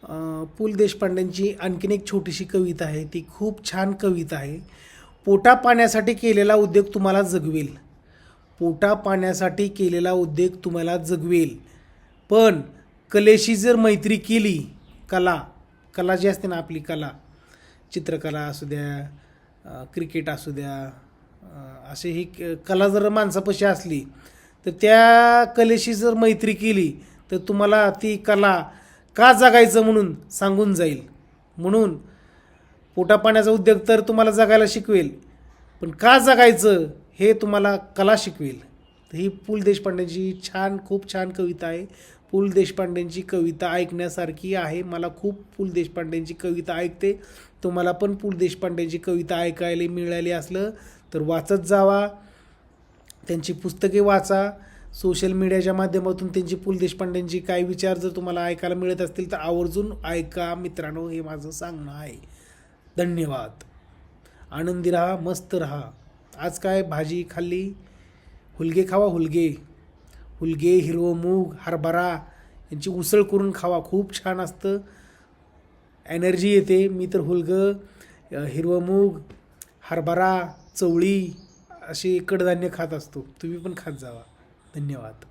पु ल देशपांड्यांची आणखीन एक छोटीशी कविता आहे. ती खूप छान कविता आहे. पोटा पाण्यासाठी केलेला उद्योग तुम्हाला जगवेल. पोटा पाण्यासाठी केलेला उद्योग तुम्हाला जगवेल. पण कलेशी जर मैत्री केली, कला जी असते ना आपली कला, चित्रकला असू द्या, क्रिकेट असू द्या, असे ही कला जर माणसापाशी असली तर त्या कलेशी जर मैत्री केली तर तुम्हाला ती कला का जगायचं म्हणून सांगून जाईल. म्हणून पोटापाण्याचा उद्योग तर तुम्हाला जगायला शिकवेल, पण का जगायचं हे तुम्हाला कला शिकवेल. तर ही पु ल देशपांड्यांची खूप छान कविता आहे. पु ल देशपांड्यांची कविता ऐकण्यासारखी आहे. मला खूप पु ल देशपांड्यांची कविता ऐकते. तुम्हाला पण पु ल देशपांड्यांची कविता ऐकायला मिळाली असलं तर वाचत जावा, त्यांची पुस्तके वाचा. सोशल मीडियाच्या माध्यमातून त्यांची पु ल देशपांड्यांची काही विचार जर तुम्हाला ऐकायला मिळत असतील तर आवर्जून ऐका मित्रांनो, हे माझं सांगणं आहे. धन्यवाद. आनंदी राहा, मस्त राहा. आज काय भाजी खाल्ली? हुलगे खावा, हुलगे, हिरवं मूग, हरभरा यांची उसळ करून खावा. खूप छान असतं, एनर्जी येते. मी तर हिरवं मूग, हरभरा, चवळी अशी कडधान्य खात असतो. तुम्ही पण खात जावा. धन्यवाद.